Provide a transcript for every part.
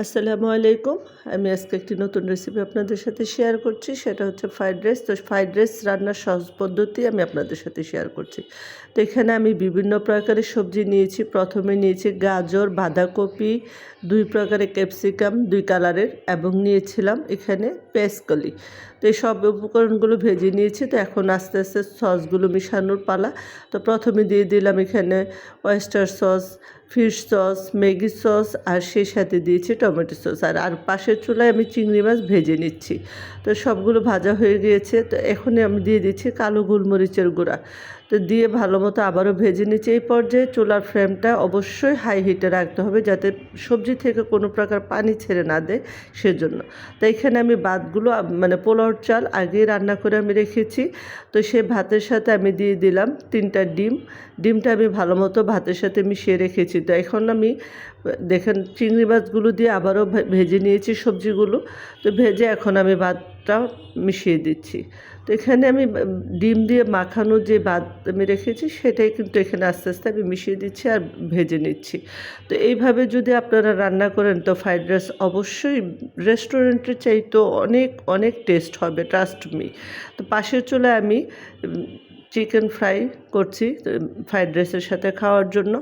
আসসালামু আলাইকুম। আমি আজকে একটি নতুন রেসিপি আপনাদের সাথে শেয়ার করছি। সেটা হচ্ছে ফ্রাইড রাইস। তো ফ্রাইড রাইস রান্নার সহজ পদ্ধতি আমি আপনাদের সাথে শেয়ার করছি। তো এখানে আমি বিভিন্ন প্রকারের সবজি নিয়েছি। প্রথমে নিয়েছি গাজর, বাঁধাকপি, ২ প্রকারের ক্যাপসিকাম ২ কালারের এবং নিয়েছিলাম এখানে পেঁয়াজকলি। তো এই সব উপকরণগুলো ভেজে নিয়েছি। তো এখন আস্তে আস্তে সসগুলো মিশানোর পালা। তো প্রথমে দিয়ে দিলাম এখানে oyster sauce, fish sauce, Maggi sauce আর সেই সাথে দিয়েছি টমেটো সস। আর পাশের চুলায় আমি চিংড়ি মাছ ভেজে নিচ্ছি। তো সবগুলো ভাজা হয়ে গিয়েছে। তো এখনই আমি দিয়ে দিচ্ছি কালো গোলমরিচের গুঁড়া। তো দিয়ে ভালো মতো আবারও ভেজে নিচ্ছি। এই পর্যায়ে চুলার ফ্লেমটা অবশ্যই হাই হিটে রাখতে হবে, যাতে সবজি থেকে কোনো প্রকার পানি ছেড়ে না দেয় সেজন্য। তো এখানে আমি ভাতগুলো মানে পোলাওর চাল আগেই রান্না করে আমি রেখেছি। তো সেই ভাতের সাথে আমি দিয়ে দিলাম 3টা ডিম। ডিমটা আমি ভালো মতো ভাতের সাথে মিশিয়ে রেখেছি। তো এখন আমি দেখেন চিংড়ি মাছগুলো দিয়ে আবারও ভেজে নিয়েছি সবজিগুলো। তো ভেজে এখন আমি ভাতটা মিশিয়ে দিচ্ছি। তো এখানে আমি ডিম দিয়ে মাখানো যে ভাত আমি রেখেছি সেটাই কিন্তু এখানে আস্তে আস্তে আমি মিশিয়ে দিচ্ছি আর ভেজে নিচ্ছি। তো এইভাবে যদি আপনারা রান্না করেন তো ফ্রাইড রাইস অবশ্যই রেস্টুরেন্টের চাইতেও অনেক অনেক টেস্ট হবে, ট্রাস্ট মি। তো পাশের চুলায় আমি চিকেন ফ্রাই করছি ফ্রাইড রাইসের সাথে খাওয়ার জন্য।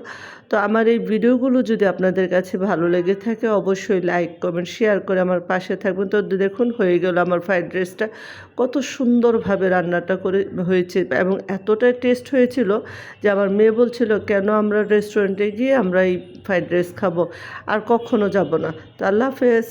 তো আমার এই ভিডিওগুলো যদি আপনাদের কাছে ভালো লেগে থাকে অবশ্যই লাইক, কমেন্ট, শেয়ার করে আমার পাশে থাকবেন। তো দেখুন হয়ে গেল আমার ফ্রাইড রাইসটা। কত সুন্দরভাবে রান্নাটা করে হয়েছে এবং এতটাই টেস্ট হয়েছিল যে আমার মেয়ে বলছিল, কেন আমরা রেস্টুরেন্টে গিয়ে আমরা এই ফ্রাইড রাইস খাবো, আর কখনো যাব না। তো আল্লাহ হাফেজ।